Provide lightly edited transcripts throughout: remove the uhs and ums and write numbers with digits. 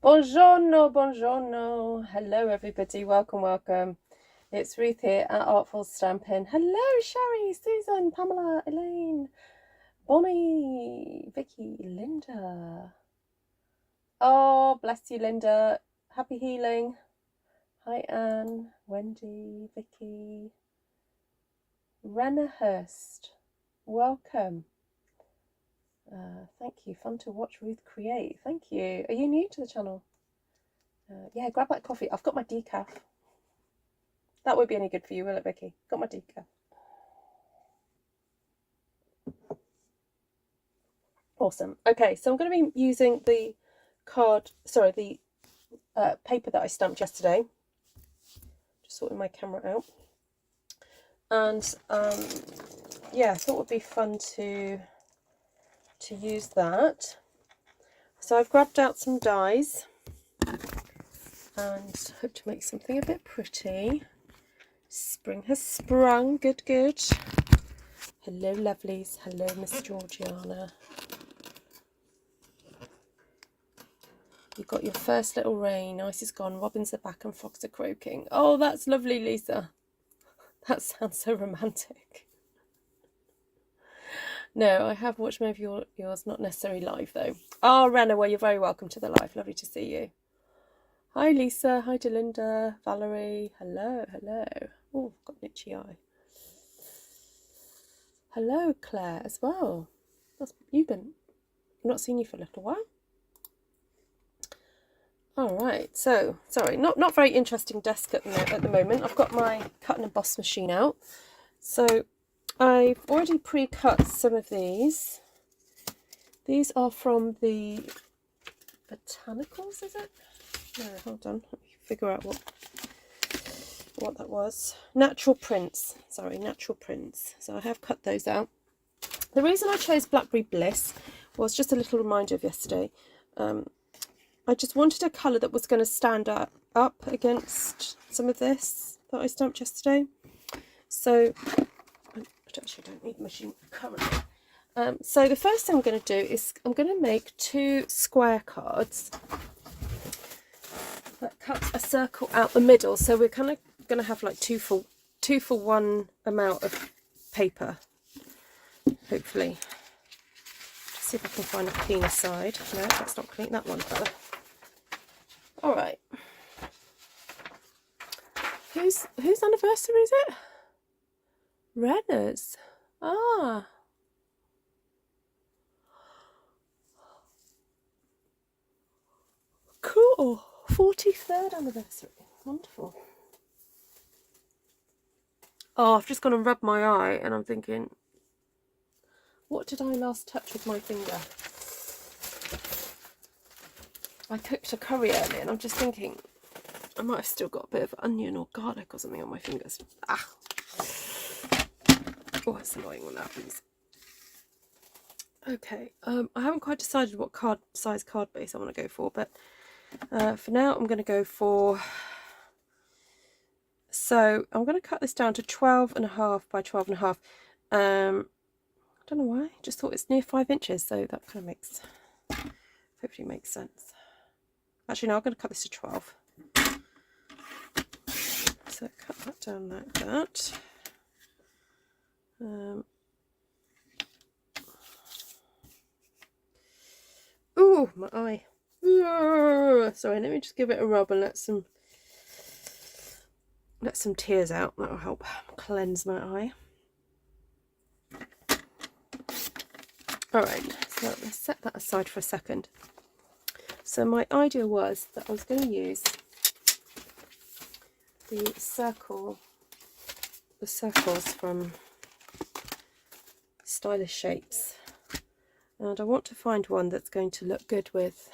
Buongiorno, buongiorno. Hello, everybody. Welcome, welcome. It's Ruth here at Artful Stampin. Hello, Sherry, Susan, Pamela, Elaine, Bonnie, Vicky, Linda. Oh, bless you, Linda. Happy healing. Hi, Anne, Wendy, Vicky, Renna Hurst. Welcome. Thank you. Fun to watch Ruth create. Thank you. Are you new to the channel? Yeah, grab that coffee. I've got my decaf. That won't be any good for you, will it, Vicky? Got my decaf. Awesome. Okay, so I'm going to be using the paper that I stamped yesterday. Just sorting my camera out. And yeah, I thought it would be fun to use that. So I've grabbed out some dies and hope to make something a bit pretty. Spring has sprung. Good, good. Hello, lovelies. Hello, Miss Georgiana. You've got your first little rain. Ice is gone. Robins are back and frogs are croaking. Oh, that's lovely, Lisa. That sounds so romantic. No, I have watched many of yours, not necessarily live though. Oh, Rena, well, you're very welcome to the live. Lovely to see you. Hi, Lisa. Hi, Delinda. Valerie. Hello, hello. Oh, I've got an itchy eye. Hello, Claire, as well. I've not seen you for a little while. All right, so sorry, not very interesting desk at the moment. I've got my cut and emboss machine out, so I've already pre-cut some of these. These are from the Botanicals, is it? No, hold on, let me figure out what that was. Natural Prints, sorry, Natural Prints. So I have cut those out. The reason I chose Blackberry Bliss was just a little reminder of yesterday. I just wanted a colour that was going to stand up against some of this that I stamped yesterday. So I actually don't need the machine currently. So the first thing I'm going to do is I'm going to make 2 square cards that cut a circle out the middle. So we're kind of going to have like two for one amount of paper, hopefully. Just see if I can find a cleaner side. No, that's not clean. That one's better. All right. Whose anniversary is it? Renna's. Ah. Cool. 43rd anniversary. Wonderful. Oh, I've just gone and rubbed my eye and I'm thinking, what did I last touch with my finger? I cooked a curry earlier and I'm just thinking I might have still got a bit of onion or garlic or something on my fingers. Ah. Oh, it's annoying when that happens. Okay, I haven't quite decided what size card base I want to go for, but for now I'm going to go for... So I'm going to cut this down to 12.5 by 12.5. I don't know why, just thought it's near 5 inches, so that kind of hopefully makes sense. Actually, no, I'm going to cut this to 12. So cut that down like that. Oh, my eye. Sorry, let me just give it a rub and let some tears out. That will help cleanse my eye. Alright, so let's set that aside for a second. So my idea was that I was going to use the circles from Stylish Shapes, and I want to find one that's going to look good with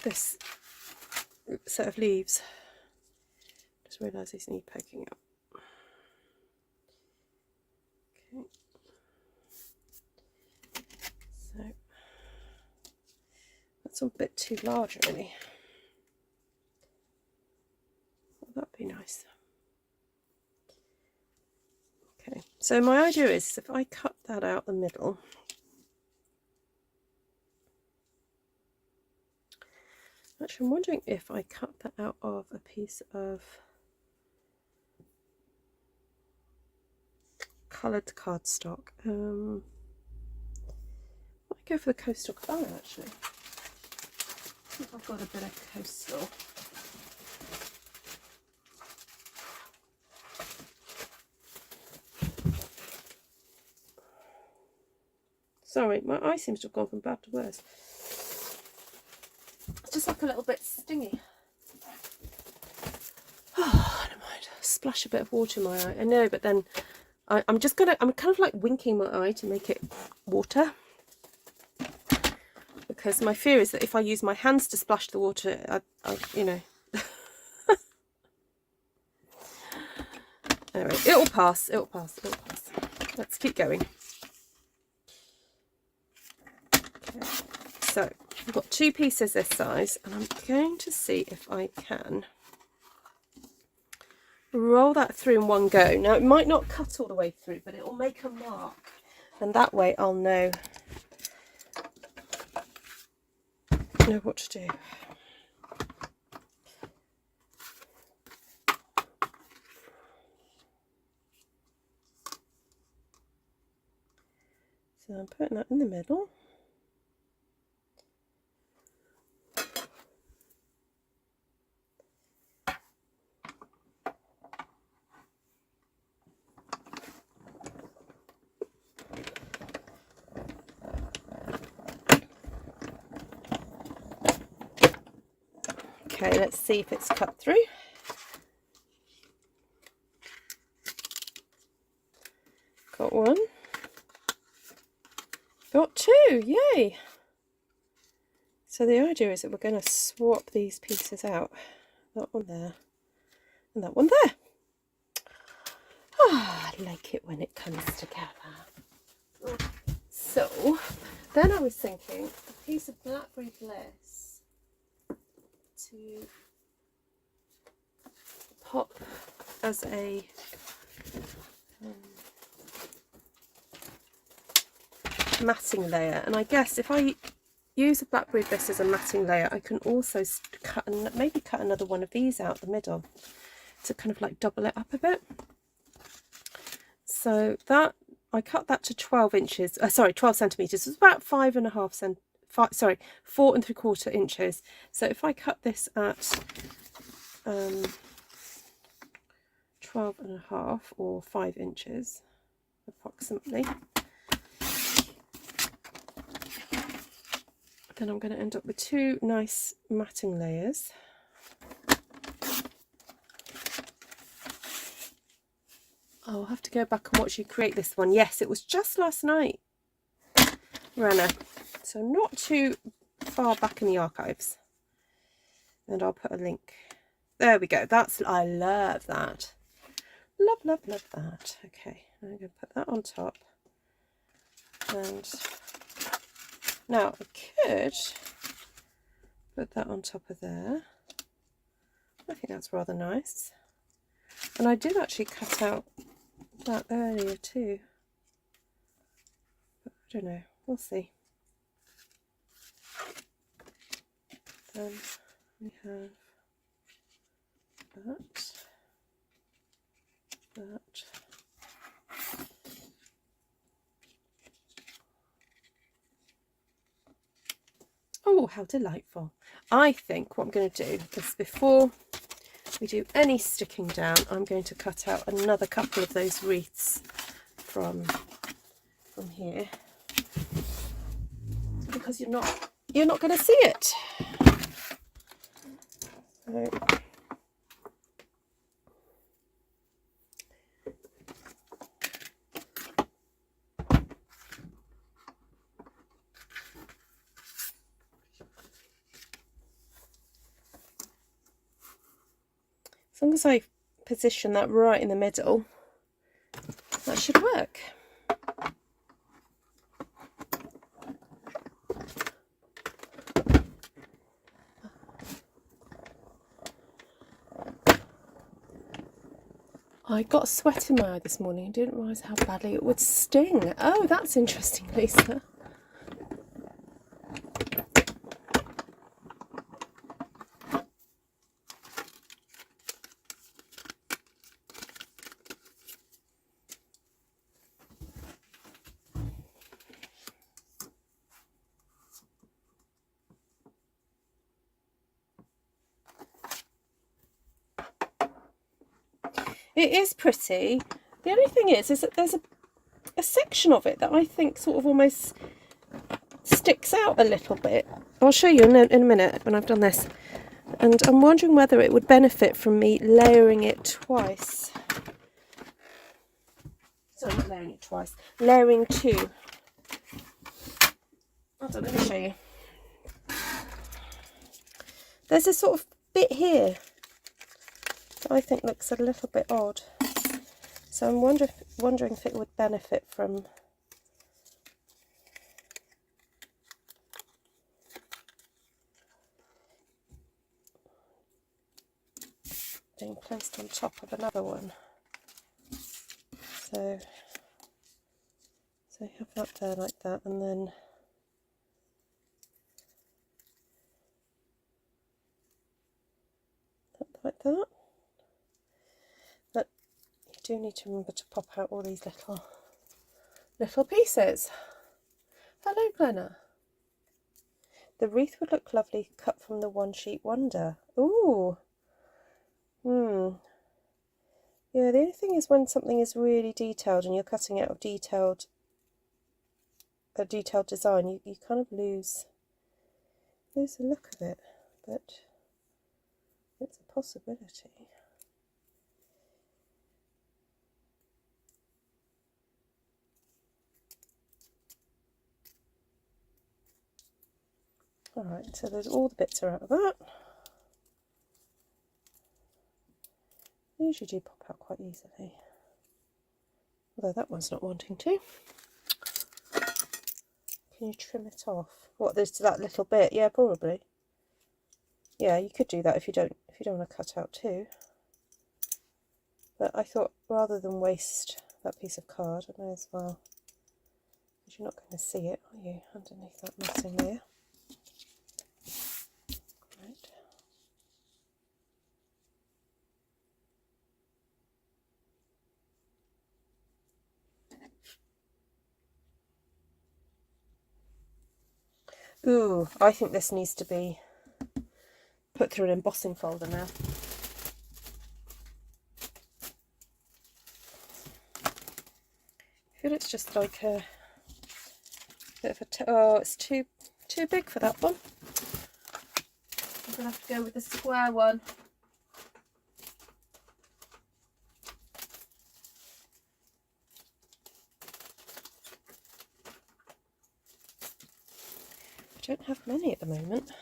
this set of leaves. Just realised these need poking up. Okay. So that's a bit too large, really. Well, that'd be nice. Okay, so my idea is if I cut that out the middle, Actually, I'm wondering if I cut that out of a piece of coloured cardstock. I might go for the Coastal Cabana actually. I think I've got a bit of coastal. Sorry, my eye seems to have gone from bad to worse. It's just like a little bit stingy. Oh, never mind. Splash a bit of water in my eye. I know, but then I'm kind of like winking my eye to make it water. Because my fear is that if I use my hands to splash the water, you know. Anyway, it'll pass, it'll pass, it'll pass. Let's keep going. Okay, so I've got two pieces this size, and I'm going to see if I can roll that through in one go. Now, it might not cut all the way through, but it will make a mark, and that way I'll know what to do. So I'm putting that in the middle. Okay, let's see if it's cut through. Got one. Got two, yay! So the idea is that we're going to swap these pieces out. That one there, and that one there. Ah, I like it when it comes together. So, then I was thinking a piece of Blackberry Bliss to pop as a matting layer, and I guess if I use a Blackberry Bliss as a matting layer, I can also maybe cut another one of these out the middle to kind of like double it up a bit. So that I cut that to 12 inches, 12 centimeters. It's about 4 3/4 inches. So if I cut this at 12.5 or 5 inches approximately, then I'm going to end up with two nice matting layers. I'll have to go back and watch you create this one. Yes, it was just last night, Rana. So not too far back in the archives. And I'll put a link. There we go. I love that. Love, love, love that. Okay, I'm going to put that on top. And now I could put that on top of there. I think that's rather nice. And I did actually cut out that earlier too. But I don't know. We'll see. Then we have that. Oh, how delightful. I think what I'm going to do is, before we do any sticking down, I'm going to cut out another couple of those wreaths from here, because you're not going to see it. So, as long as I position that right in the middle, that should work. I got a sweat in my eye this morning and didn't realise how badly it would sting. Oh, that's interesting, Lisa. It is pretty. The only thing is that there's a section of it that I think sort of almost sticks out a little bit. I'll show you in a minute when I've done this. And I'm wondering whether it would benefit from me layering it twice. Sorry, not layering it twice. Layering two. Hold on, let me show you. There's this sort of bit here that I think looks a little bit odd. So I'm wondering if it would benefit from being placed on top of another one. So you have that there like that, and then that like that. But you do need to remember to pop out all these little pieces. Hello, Glenna. The wreath would look lovely cut from the one sheet wonder. Ooh. Yeah, the only thing is when something is really detailed and you're cutting out a detailed design, you kind of lose the look of it, but it's a possibility. Alright, so there's all the bits are out of that. They usually do pop out quite easily, although that one's not wanting to. Can you trim it off? What, there's that little bit? Yeah, probably. Yeah, you could do that if you don't want to cut out too. But I thought rather than waste that piece of card, I may as well, because you're not going to see it, are you, underneath that matting layer? Right. Ooh, I think this needs to be put through an embossing folder now. I feel it's just like a bit of a oh, it's too big for that one. I'm gonna have to go with the square one. I don't have many at the moment.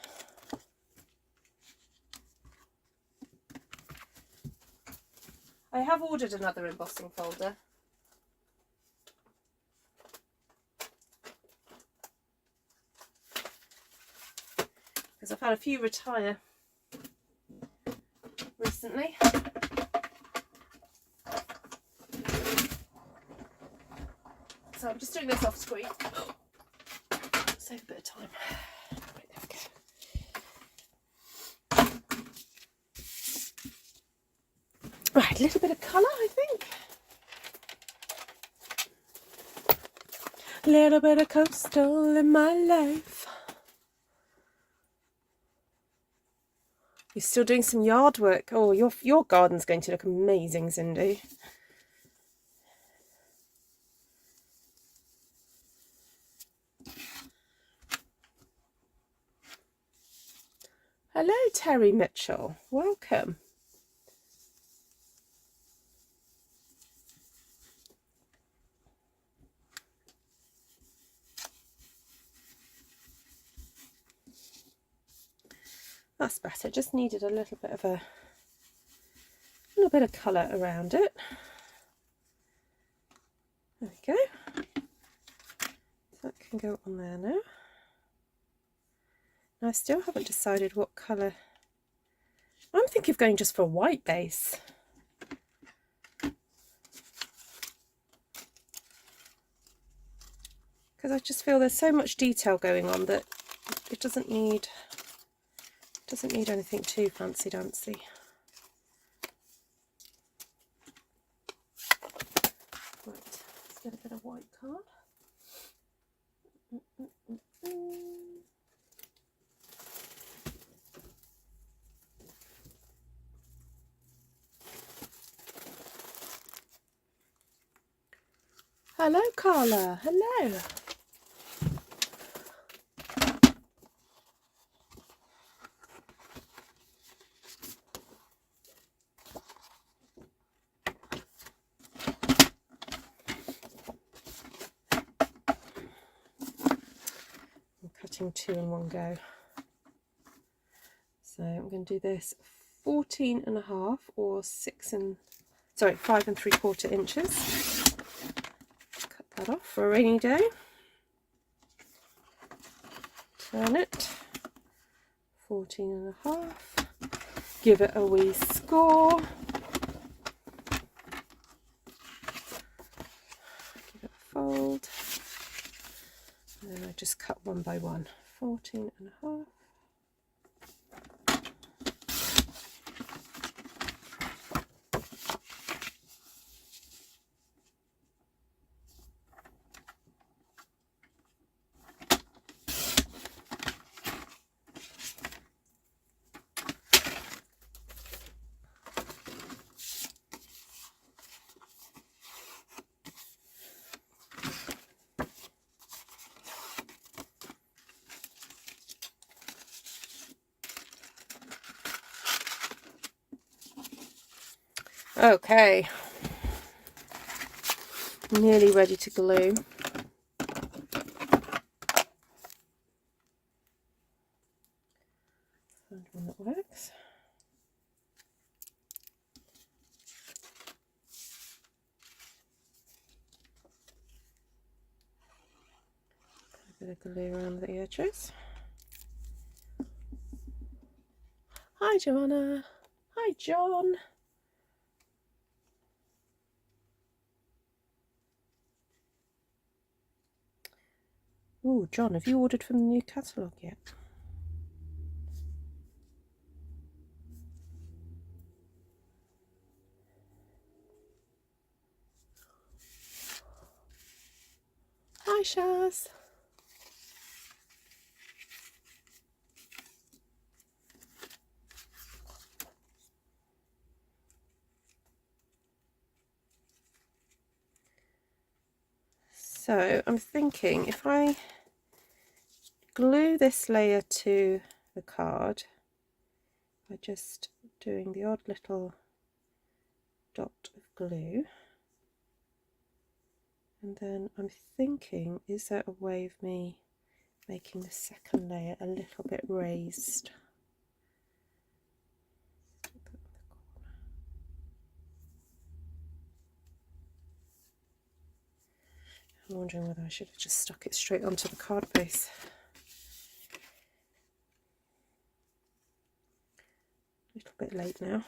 I have ordered another embossing folder. Because I've had a few retire recently. So I'm just doing this off screen. Save a bit of time. Right, there we go. Right, a little bit of colour, I think. A little bit of coastal in my life. You're still doing some yard work. Oh, your garden's going to look amazing, Cindy. Hello, Terry Mitchell. Welcome. That's better. Just needed a little bit of colour around it. There we go. That can go on there now. I still haven't decided what colour. I'm thinking of going just for a white base. Because I just feel there's so much detail going on that it doesn't need anything too fancy dancy. Right, let's get a bit of white card. Hello, Carla. Hello. I'm cutting 2 in one go. So I'm going to do this 14.5 or 5 3/4 inches. Cut that off for a rainy day. Turn it 14.5. Give it a wee score. Give it a fold. And then I just cut 1 by 1. 14.5. Okay, nearly ready to glue. Find one that works. Put a bit of glue around the edges. Hi, Joanna. Hi, John. Oh, John, have you ordered from the new catalogue yet? Hi, Shaz. So I'm thinking if I glue this layer to the card by just doing the odd little dot of glue, and then I'm thinking, is there a way of me making the second layer a little bit raised? I'm wondering whether I should have just stuck it straight onto the card base. A little bit late now.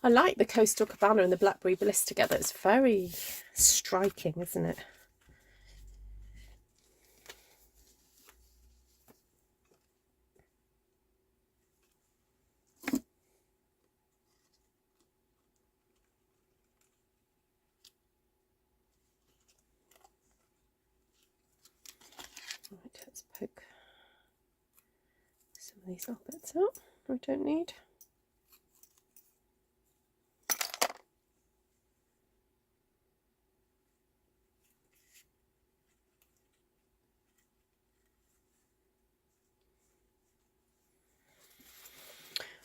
I like the Coastal Cabana and the Blackberry Bliss together. It's very striking, isn't it? Right, let's poke some of these little bits out I don't need.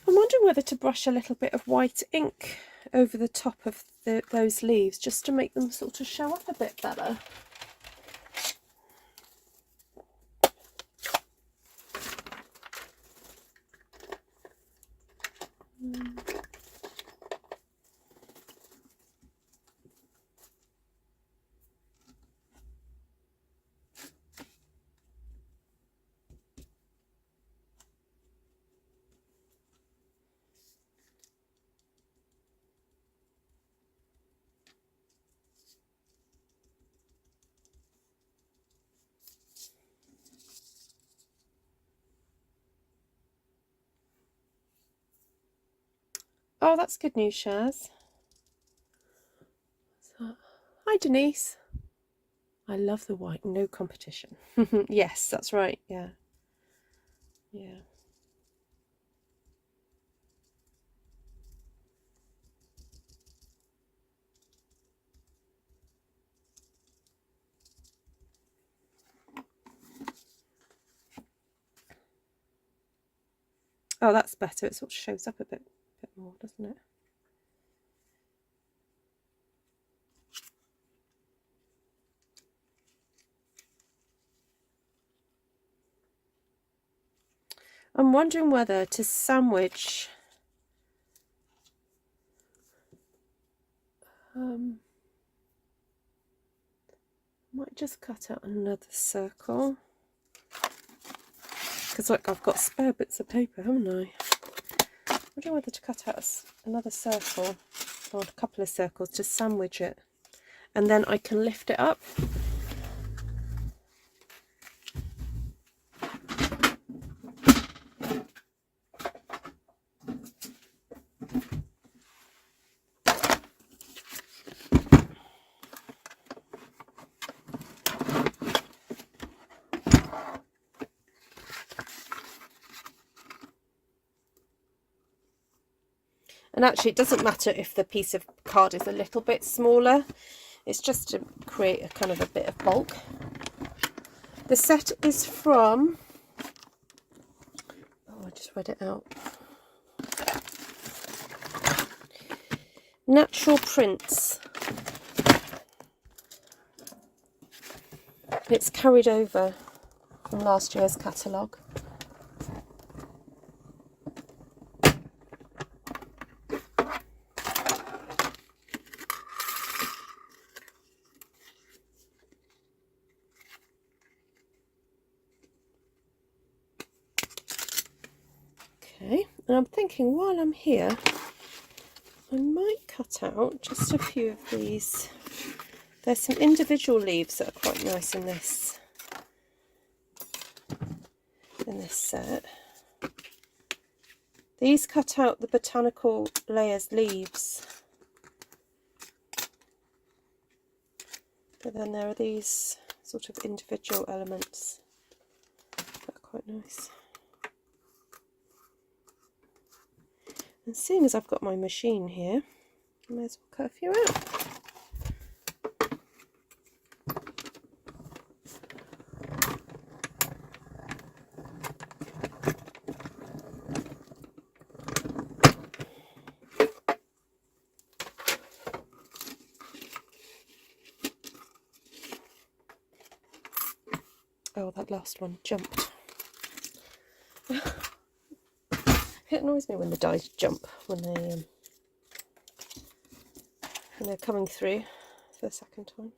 I'm wondering whether to brush a little bit of white ink over the top of those leaves just to make them sort of show up a bit better. Oh, that's good news, Shaz. So, hi, Denise. I love the white, no competition. Yes, that's right. Yeah. Yeah. Oh, that's better. It sort of shows up a bit more, doesn't it? I'm wondering whether to sandwich might just cut out another circle, because like I've got spare bits of paper, haven't I? I'm wondering whether to cut out another circle or a couple of circles to sandwich it, and then I can lift it up. And actually it doesn't matter if the piece of card is a little bit smaller, it's just to create a kind of a bit of bulk. The set is from, oh, I just read it out, Natural Prints. It's carried over from last year's catalogue. Okay, and I'm thinking while I'm here, I might cut out just a few of these. There's some individual leaves that are quite nice in this set. These cut out the botanical layers leaves, but then there are these sort of individual elements that are quite nice. And seeing as I've got my machine here, I may as well cut a few out. Oh, that last one jumped. It annoys me when the dies jump when they're coming through for the second time.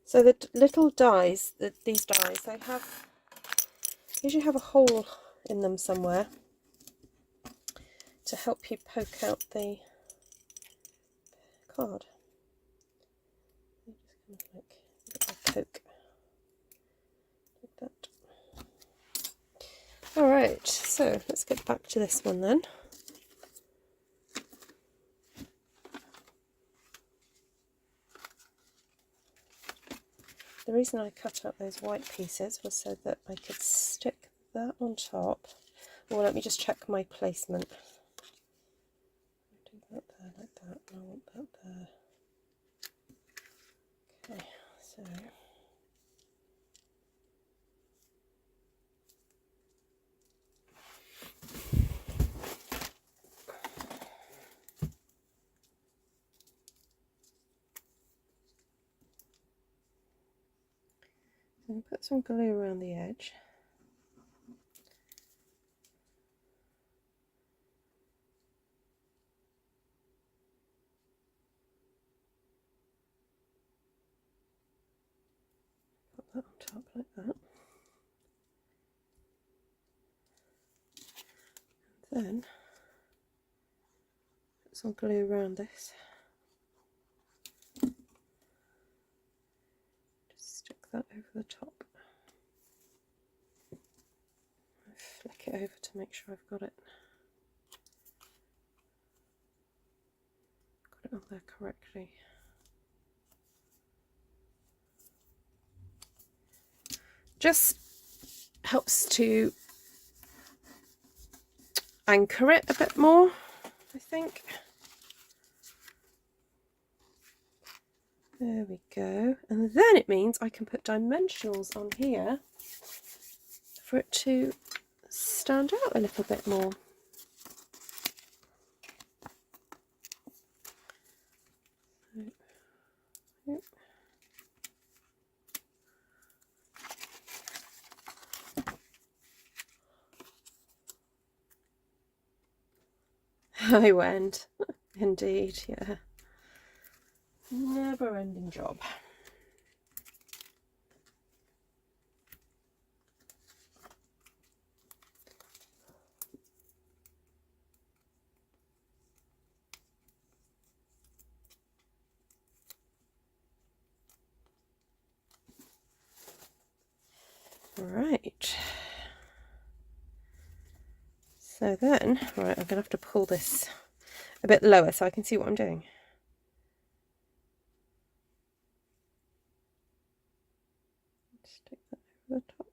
So the little dies, these dies, they usually have a hole in them somewhere to help you poke out the card. Just kind of like poke like that. All right, so let's get back to this one then. The reason I cut out those white pieces was so that I could stick that on top. Or let me just check my placement. Do that there like that. I want that there. Okay, so put some glue around the edge. Put that on top like that. And then some glue around this. Just stick that over the top. Flick it over to make sure I've got it on there correctly. Just helps to anchor it a bit more, I think. There we go. And then it means I can put dimensionals on here for it to stand out a little bit more. I went. Indeed, yeah. Never ending job. Right. So then, right, I'm going to have to pull this a bit lower so I can see what I'm doing. Stick that over the top.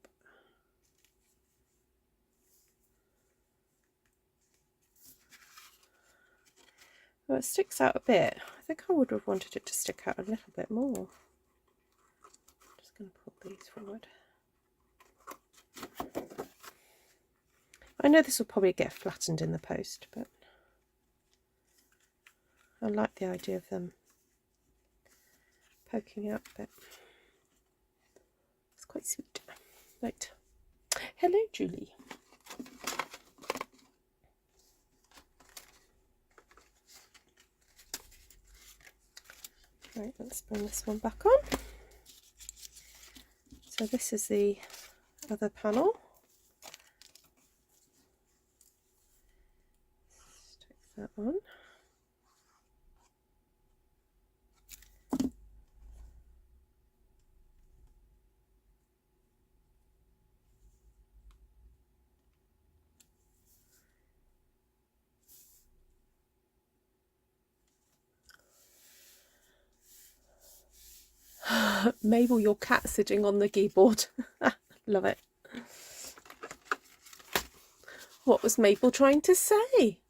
Well, it sticks out a bit. I think I would have wanted it to stick out a little bit more. I'm just going to pull these forward. I know this will probably get flattened in the post, but I like the idea of them poking out a bit. It's quite sweet. Right. Hello, Julie. Right, let's bring this one back on. So this is the other panel. Stick that on. Mabel, your cat sitting on the keyboard. Love it. What was Mabel trying to say?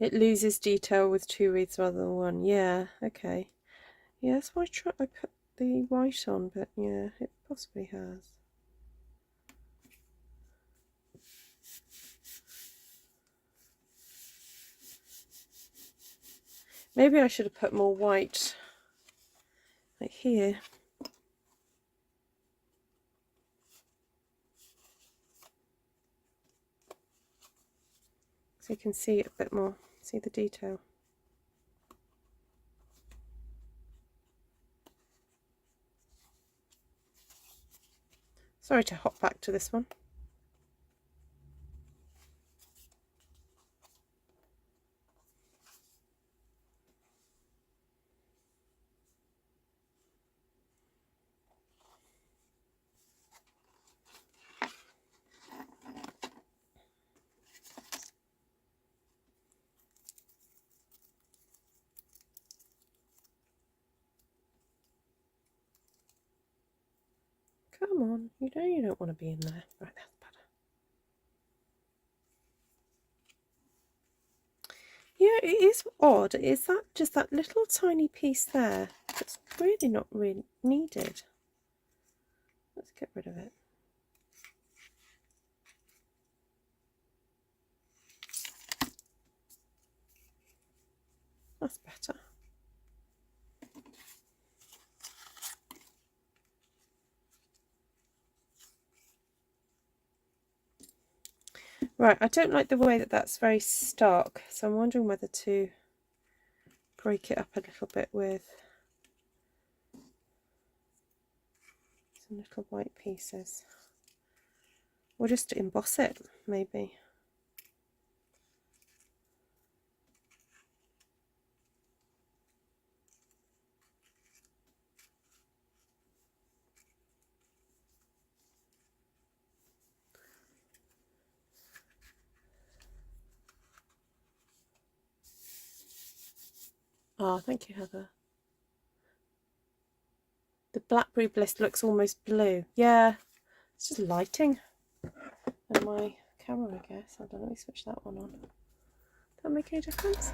It loses detail with two wreaths rather than one. Yeah, okay. Yeah, that's why I put the white on, but yeah, it possibly has. Maybe I should have put more white, like here. So you can see it a bit more, see the detail. Sorry to hop back to this one. Come on, you don't want to be in there. Right, that's better. Yeah, it is odd. Is that just that little tiny piece there? It's really not really needed. Let's get rid of it. That's better. Right, I don't like the way that that's very stark, so I'm wondering whether to break it up a little bit with some little white pieces. Or just emboss it, maybe. Oh, thank you, Heather. The Blackberry Bliss looks almost blue. Yeah, it's just lighting. And my camera, I guess. I don't know, let me switch that one on. Does that make any difference?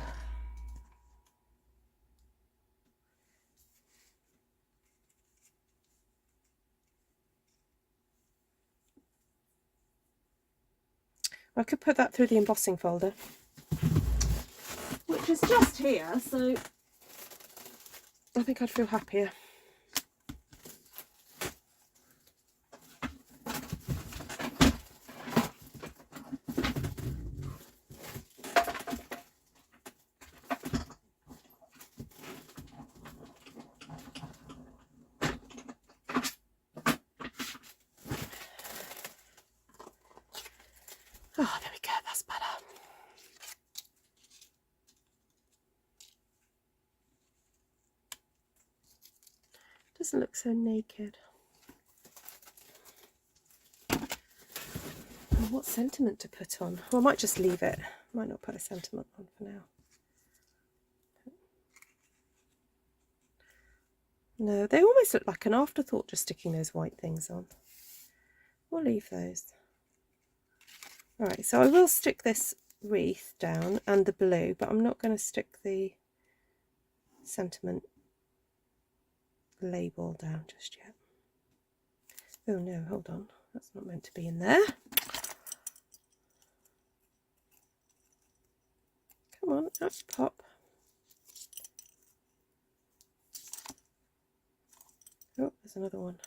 I could put that through the embossing folder, which is just here, so I think I'd feel happier. Oh, there we go, that's better. Doesn't look so naked. Oh, what sentiment to put on? Well, I might just leave it. Might not put a sentiment on for now. No, they almost look like an afterthought just sticking those white things on. We'll leave those. Alright, so I will stick this wreath down and the blue, but I'm not going to stick the sentiment label down just yet. Oh no, hold on. That's not meant to be in there. Come on, up pop. Oh, there's another one.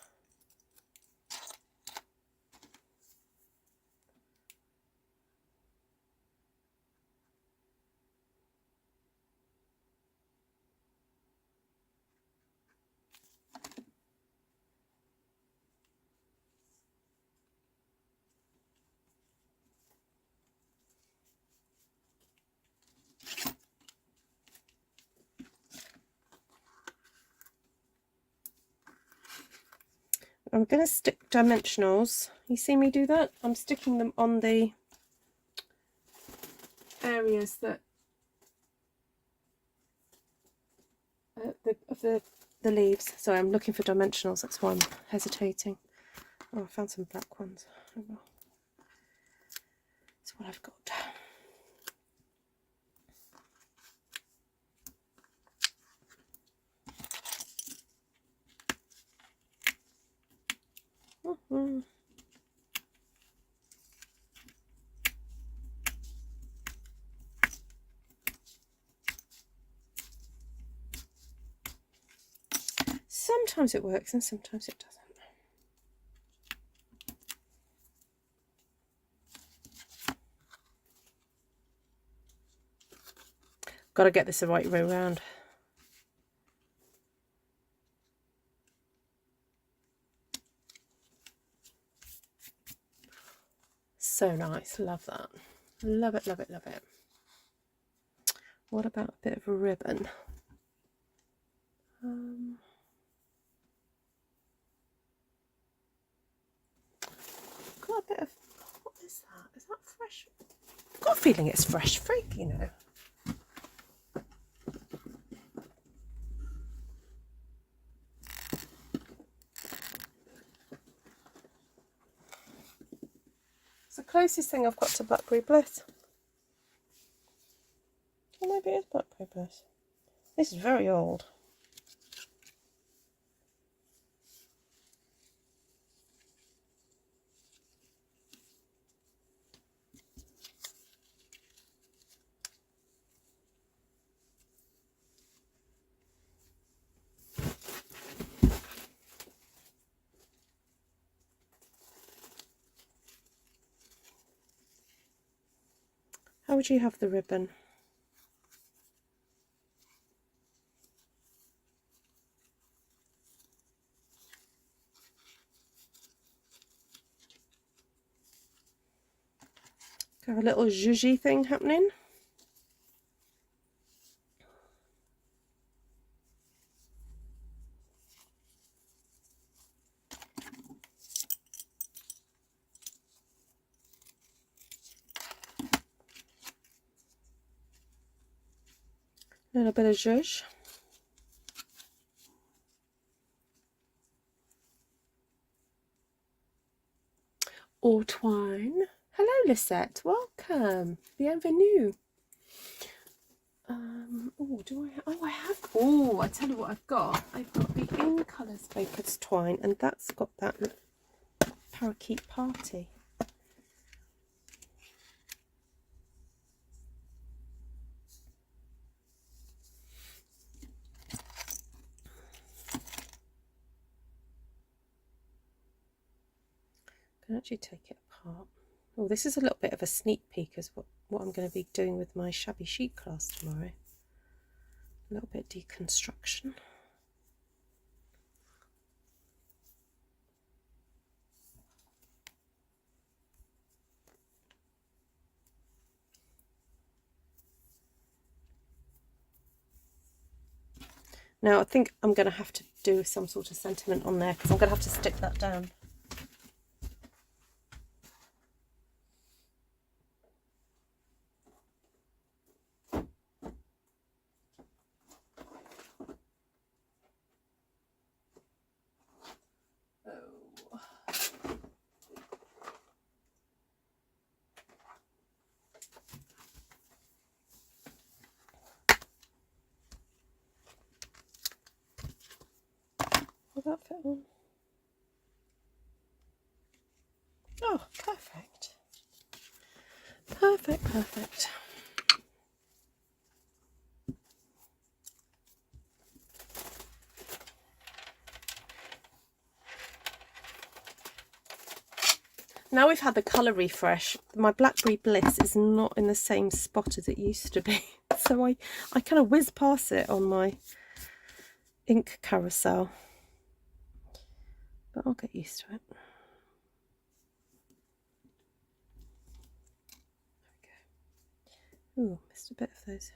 I'm going to stick dimensionals. You see me do that? I'm sticking them on the areas that of the leaves. Sorry, I'm looking for dimensionals. That's why I'm hesitating. Oh, I found some black ones. Oh well. That's what I've got. Mm-hmm. Sometimes it works and sometimes it doesn't. Got to get this the right way round. So nice, love that. Love it, love it, love it. What about a bit of a ribbon? Got a bit of, what is that? Is that fresh? I've got a feeling it's fresh fruit, you know. It's the closest thing I've got to Blackberry Bliss. Or maybe it is Blackberry Bliss. This is very old. would you have the ribbon? Got a little zhuzhy thing happening. A little bit of zhuzh. Or twine. Hello, Lisette. Welcome. Bienvenue. Oh, do I? Oh, I have. Oh, I tell you what I've got. I've got the In Colours Focus twine, and that's got that parakeet party. I can actually take it apart. Oh, this is a little bit of a sneak peek as what I'm going to be doing with my shabby chic class tomorrow. A little bit of deconstruction. Now I think I'm going to have to do some sort of sentiment on there because I'm going to have to stick that down. Will that fit on? Oh, perfect. Perfect, perfect. Now we've had the colour refresh, my Blackberry Bliss is not in the same spot as it used to be. So I kind of whiz past it on my ink carousel. But I'll get used to it. There we go. Ooh, missed a bit of those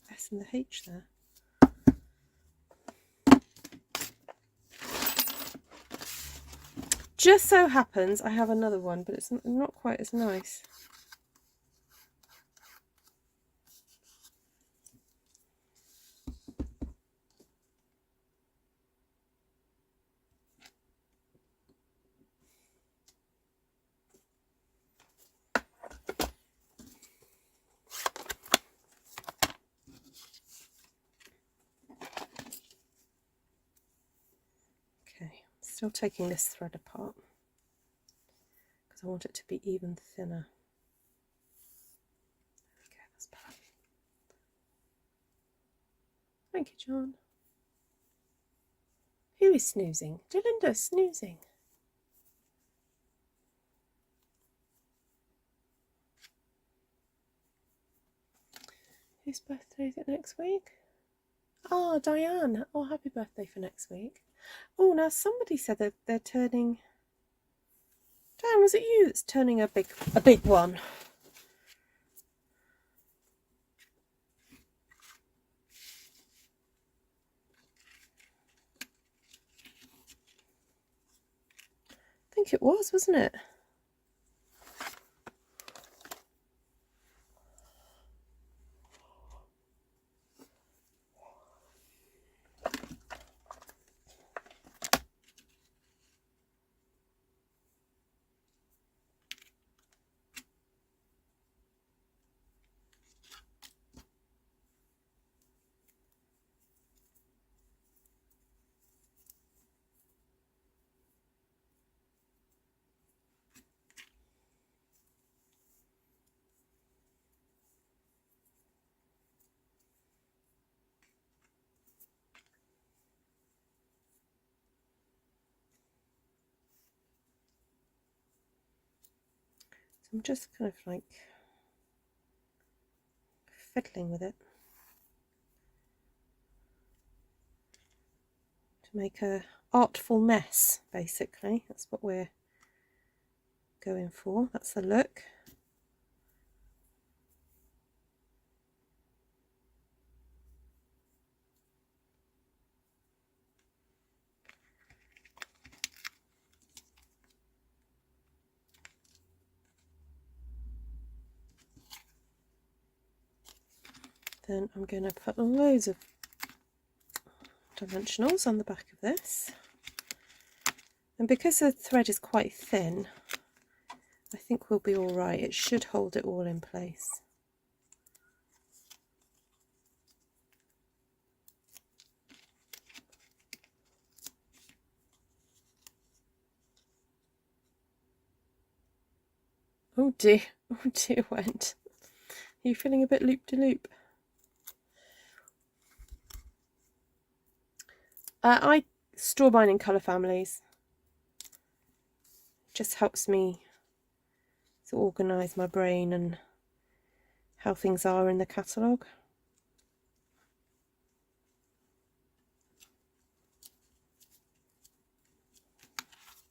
S and the H there. Just so happens I have another one, but it's not quite as nice. Okay, still taking this thread apart because I want it to be even thinner. Okay, that's better. Thank you, John. Who is snoozing? Delinda snoozing. Whose birthday is it next week? Oh, Diane. Oh, happy birthday for next week. Oh, now somebody said that they're turning... Diane, was it you that's turning a big one? I think it was, wasn't it? I'm just kind of like fiddling with it to make a artful mess, basically. That's what we're going for. That's the look. Then I'm going to put loads of dimensionals on the back of this. And because the thread is quite thin, I think we'll be all right. It should hold it all in place. Oh dear, Wendt. Are you feeling a bit loop-de-loop? I store mine in colour families. It just helps me to organise my brain and how things are in the catalogue.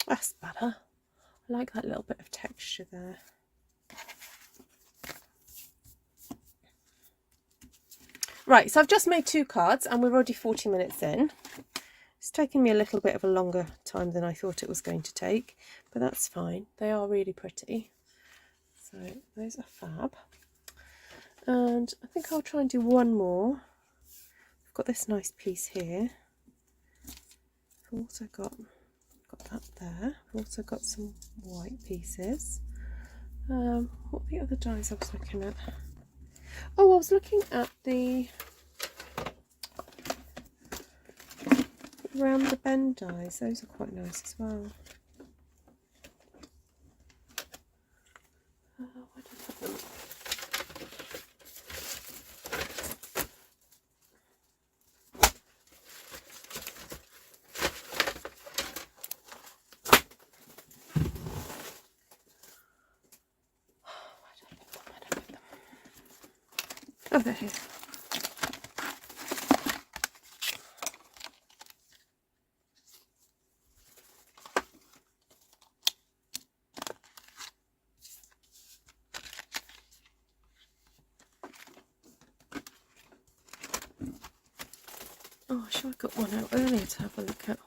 That's better. I like that little bit of texture there. Right, so I've just made 2 cards and we're already 40 minutes in. It's taken me a little bit of a longer time than I thought it was going to take, but that's fine. They are really pretty. So those are fab. And I think I'll try and do one more. I've got this nice piece here. I've also got that there. I've also got some white pieces. What were the other dies I was looking at? Oh, I was looking at the round the bend dies. Those are quite nice as well. Where did I put them? Oh, they're here. Oh, I should have got one out earlier to have a look at.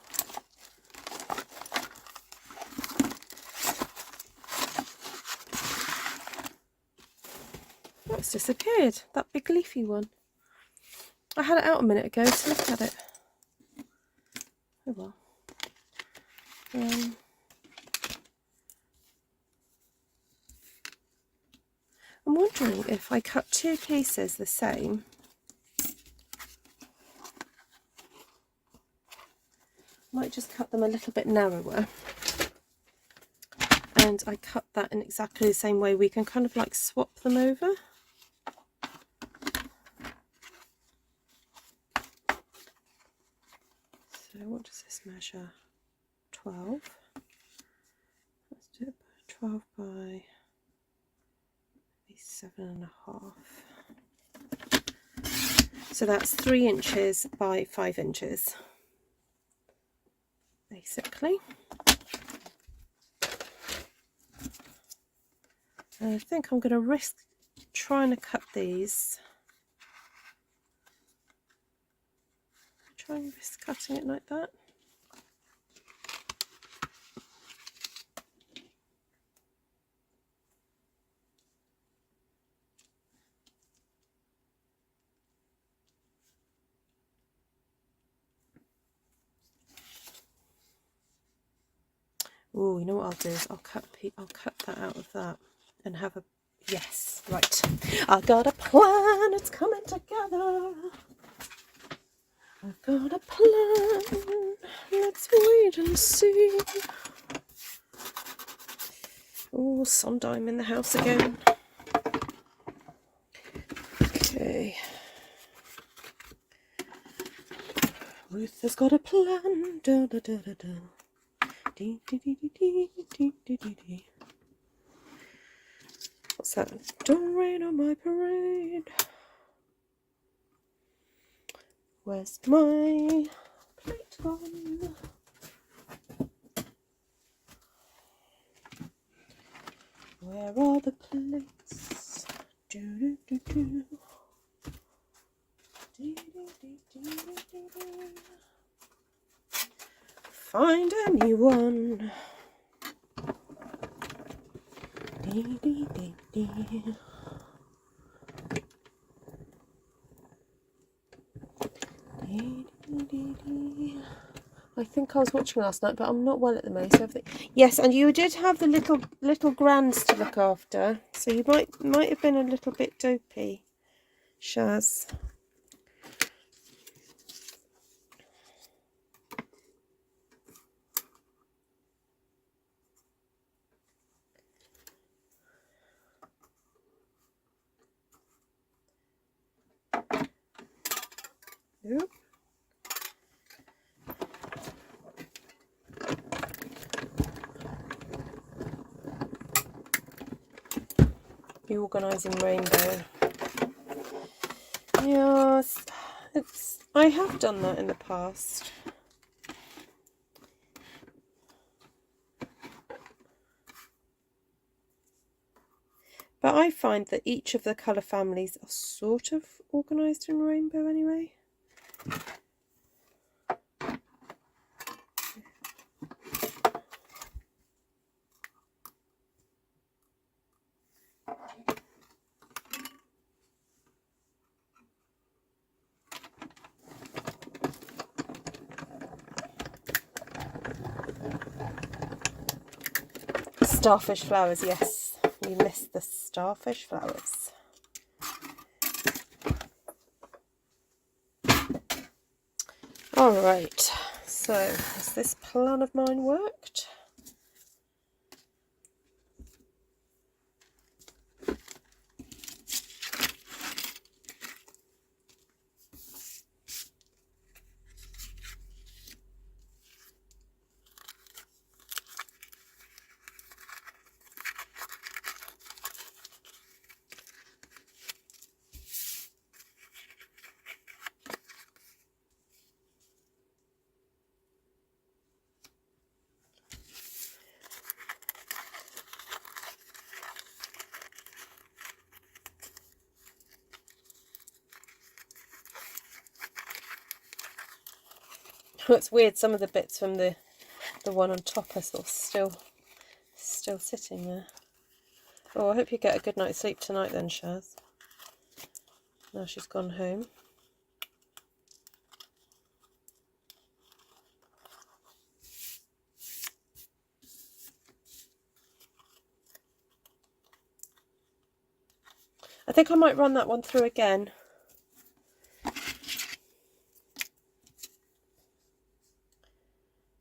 That's disappeared, that big leafy one. I had it out a minute ago to look at it. Oh well. I'm wondering if I cut 2 pieces the same, might just cut them a little bit narrower, and I cut that in exactly the same way. We can kind of like swap them over. So what does this measure? 12. Let's do it by 12 by 7.5. So that's 3 inches by 5 inches, basically. And I think I'm going to risk trying to cut these. Try and risk cutting it like that. Oh, you know what I'll do is I'll cut that out of that and have a yes, right. I got a plan, it's coming together. I've got a plan. Let's wait and see. Oh, Sondheim in the house again. Okay. Ruth has got a plan. Da, da, da, da, da. Dee, dee, dee, dee, dee, dee, dee, dee, dee. What's that? Don't rain on my parade. Where's my plate gone? Where are the plates? Do, do, do, do. Do, do, do, do, do, do. Find a new one. Do, do, do, do. I think I was watching last night, but I'm not well at the moment. So yes, and you did have the little grands to look after, so you might have been a little bit dopey, Shaz. Yep. The organising rainbow. Yes, I have done that in the past. But I find that each of the colour families are sort of organised in rainbow anyway. Starfish flowers, yes. You missed the starfish flowers. Alright, so has this plan of mine worked? Oh, it's weird, some of the bits from the one on top are sort of still sitting there. Oh, I hope you get a good night's sleep tonight then, Shaz. Now she's gone home. I think I might run that one through again.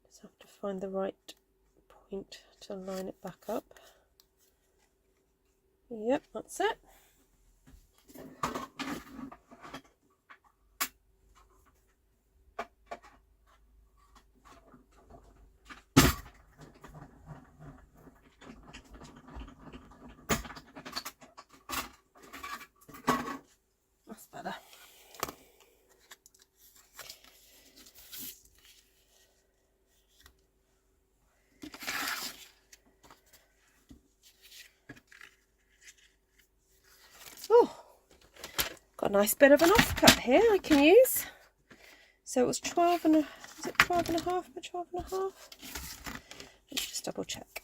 Just have to find the right point to line it back up. Yep, that's it. That's better. Oh, got a nice bit of an offcut here I can use. So it was 12 and a, is it 12 and a half by 12 and a half? Let's just double check.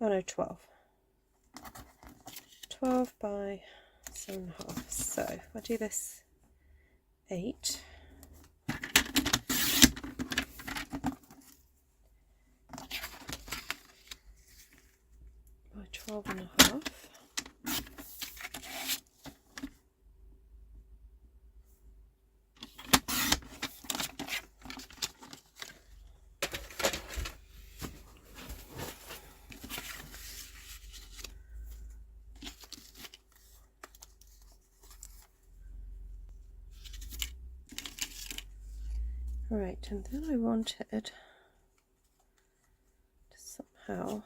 Oh no, 12. 12 by 7.5. So if I do this 8. By 12 and a half. Right, and then I wanted to somehow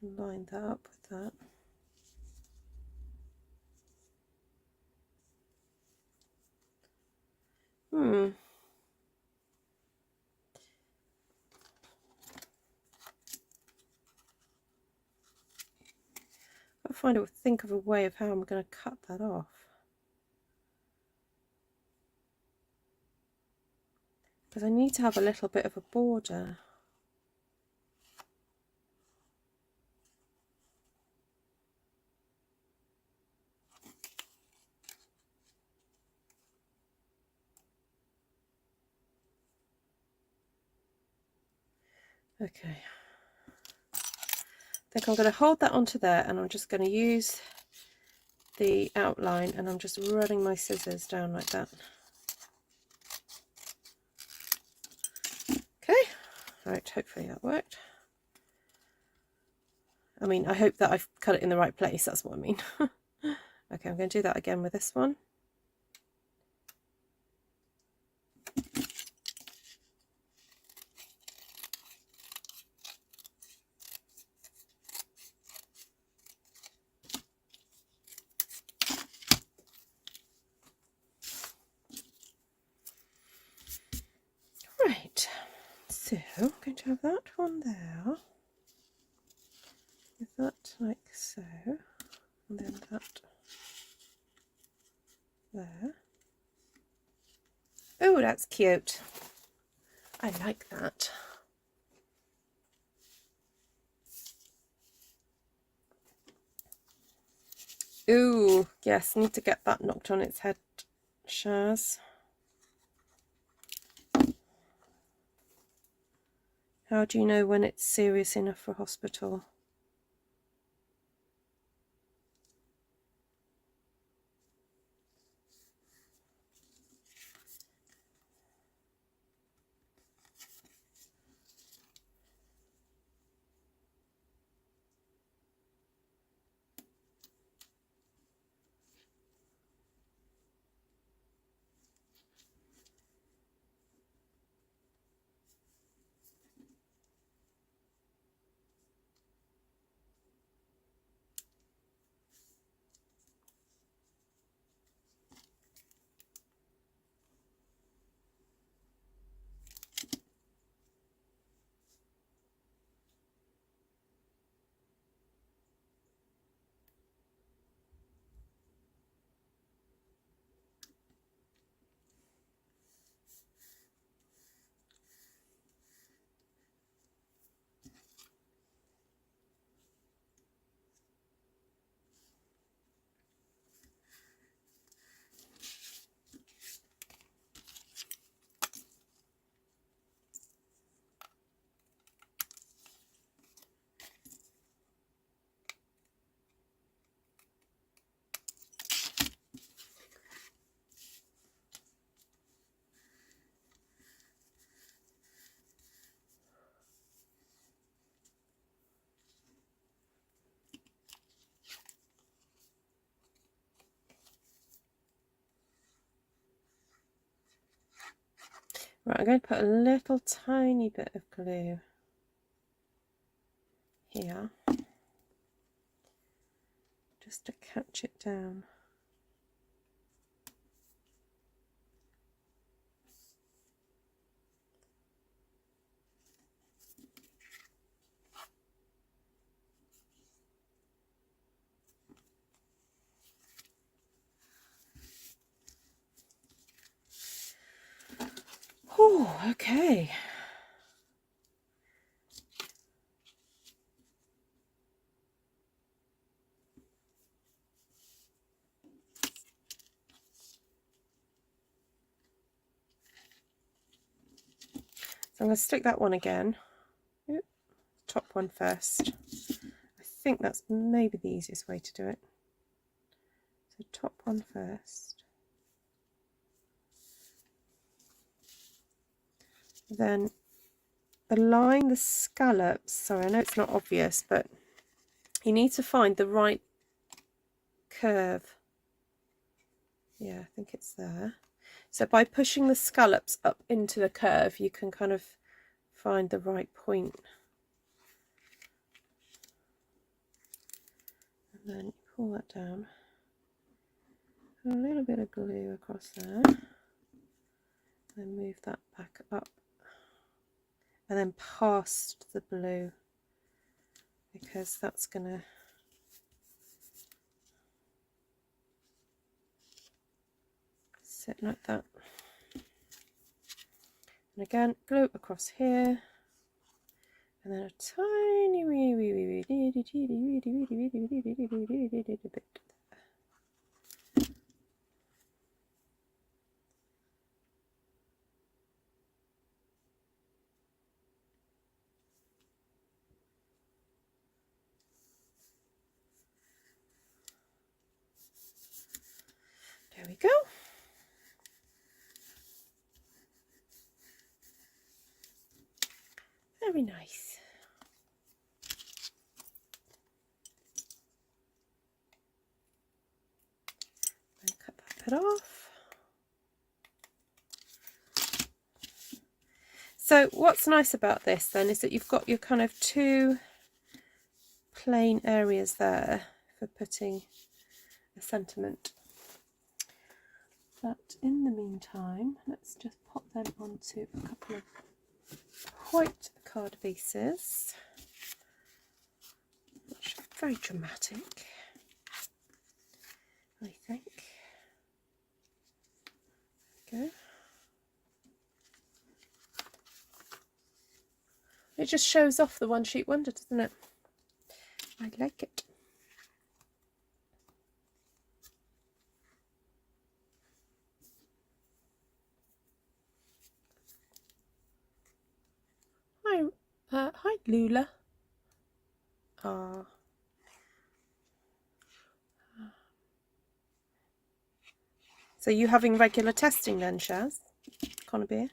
line that up with that. I'll think of a way of how I'm going to cut that off. Because I need to have a little bit of a border. Okay. I think I'm going to hold that onto there, and I'm just going to use the outline, and I'm just running my scissors down like that. Okay, right, hopefully that worked. I mean, I hope that I've cut it in the right place, that's what I mean. Okay, I'm going to do that again with this one. Right, so I'm going to have that one there, with that like so, and then that there. Oh, that's cute. I like that. Ooh, yes, need to get that knocked on its head, Shaz. How do you know when it's serious enough for hospital? Right, I'm going to put a little tiny bit of glue here, just to catch it down. Oh, okay. So I'm going to stick that one again. Oop, top one first. I think that's maybe the easiest way to do it. So top one first. Then align the scallops. Sorry, I know it's not obvious, but you need to find the right curve. Yeah, I think it's there. So by pushing the scallops up into the curve, you can kind of find the right point. And then you pull that down. A little bit of glue across there. Then move that back up. And then past the blue, because that's going to sit like that. And again, glue across here, and then a tiny wee bit. There we go. Very nice. And cut that bit off. So what's nice about this then is that you've got your kind of two plain areas there for putting a sentiment. But in the meantime, let's just pop them onto a couple of white card bases, which are very dramatic, I think. There we go. It just shows off the one sheet wonder, doesn't it? I like it. Hi Lula. So you having regular testing then, Shaz? Conabere?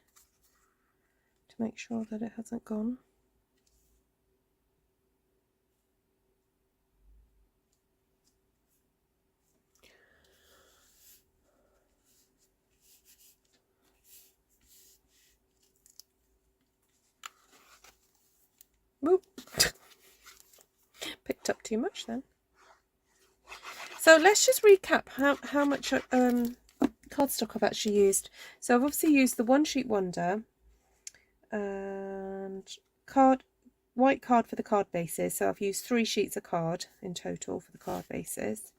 To make sure that it hasn't gone. Whoop. Picked up too much then. So let's just recap how much cardstock I've actually used. So I've obviously used the one sheet wonder and white card for the card bases. So I've used 3 sheets of card in total for the card bases.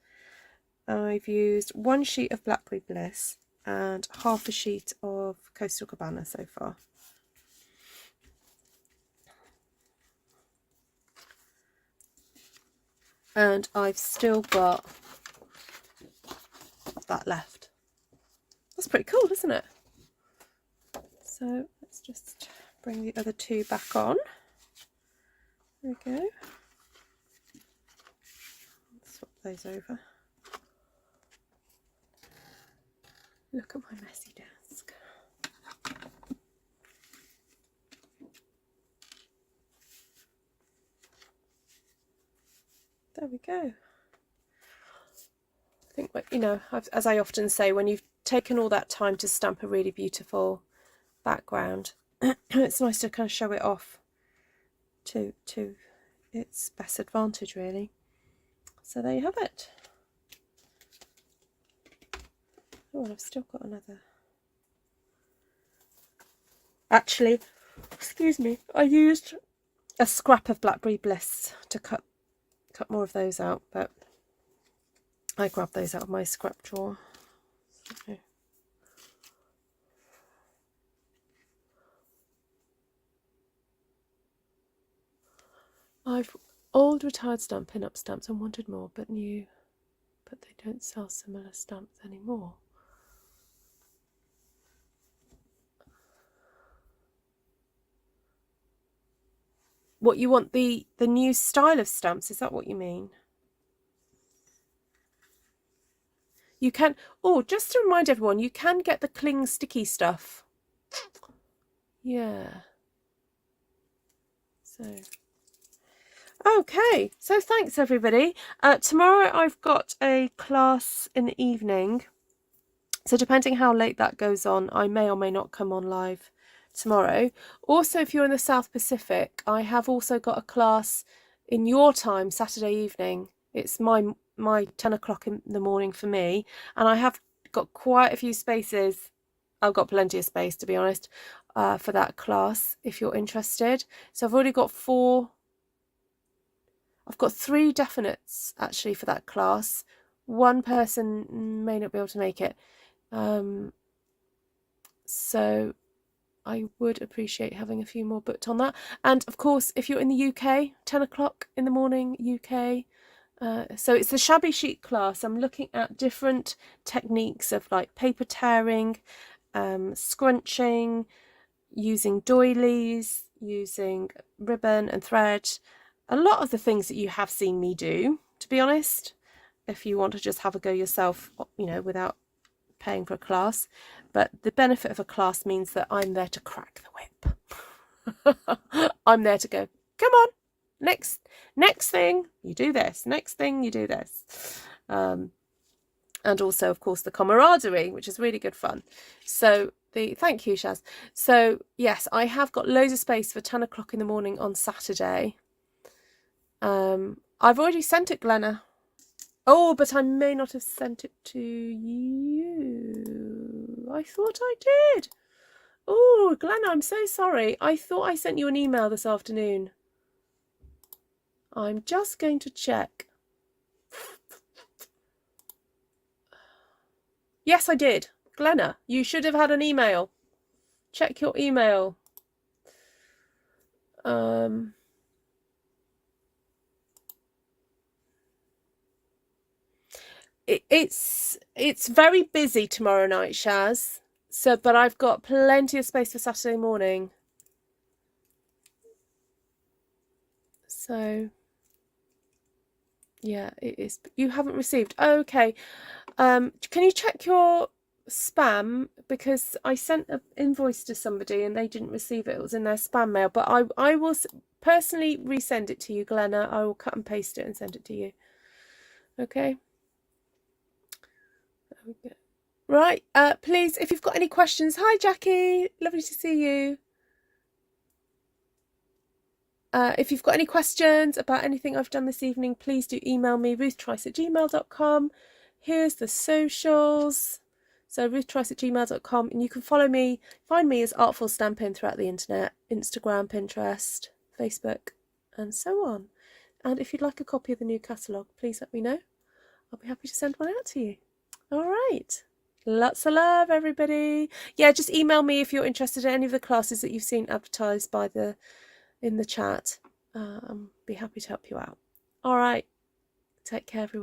I've used 1 sheet of Blackberry Bliss and half a sheet of Coastal Cabana so far. And I've still got that left. That's pretty cool, isn't it? So let's just bring the other 2 back on. There we go. Swap those over. Look at my messy desk. There we go. I think, you know, as I often say, when you've taken all that time to stamp a really beautiful background, it's nice to kind of show it off to its best advantage, really. So there you have it. Oh, and I've still got another. Actually, excuse me, I used a scrap of Blackberry Bliss to cut more of those out, but I grabbed those out of my scrap drawer. So. I've old retired stamp pin-up stamps and wanted more, but they don't sell similar stamps anymore. What, you want the new style of stamps? Is that what you mean? You can, oh, just to remind everyone, you can get the cling sticky stuff. Yeah. So, okay. So thanks everybody. Tomorrow I've got a class in the evening. So depending how late that goes on, I may or may not come on live tomorrow. Also, if you're in the South Pacific, I have also got a class in your time, Saturday evening, It's my 10 o'clock in the morning for me, and I have got quite a few spaces. I've got plenty of space, to be honest, for that class if you're interested. So I've already got 4. I've got 3 definites actually for that class. One person may not be able to make it, so I would appreciate having a few more booked on that. And of course, if you're in the UK, 10 o'clock in the morning UK. So it's the shabby chic class. I'm looking at different techniques of like paper tearing, scrunching, using doilies, using ribbon and thread. A lot of the things that you have seen me do, to be honest, if you want to just have a go yourself, you know, without paying for a class. But the benefit of a class means that I'm there to crack the whip. I'm there to go, come on, next thing you do this, next thing you do this. And also, of course, the camaraderie, which is really good fun. So thank you, Shaz. So yes, I have got loads of space for 10 o'clock in the morning on Saturday. I've already sent it, Glenna. Oh, but I may not have sent it to you. I thought I did. Oh, Glenna, I'm so sorry. I thought I sent you an email this afternoon. I'm just going to check. Yes, I did. Glenna, you should have had an email. Check your email. It's very busy tomorrow night, Shaz. So, but I've got plenty of space for Saturday morning. So, yeah, it is. You haven't received. Okay. Can you check your spam, because I sent an invoice to somebody and they didn't receive it. It was in their spam mail, but I will personally resend it to you, Glenna. I will cut and paste it and send it to you. Okay. Right, please, if you've got any questions. Hi, Jackie, lovely to see you. If you've got any questions about anything I've done this evening, please do email me, ruthtrice@gmail.com. Here's the socials. So ruthtrice@gmail.com, and you can find me as Artful Stampin throughout the internet, Instagram, Pinterest, Facebook, and so on. And if you'd like a copy of the new catalogue, please let me know. I'll be happy to send one out to you. All right. Lots of love, everybody. Yeah, just email me if you're interested in any of the classes that you've seen advertised in the chat. I'll be happy to help you out. All right. Take care, everyone.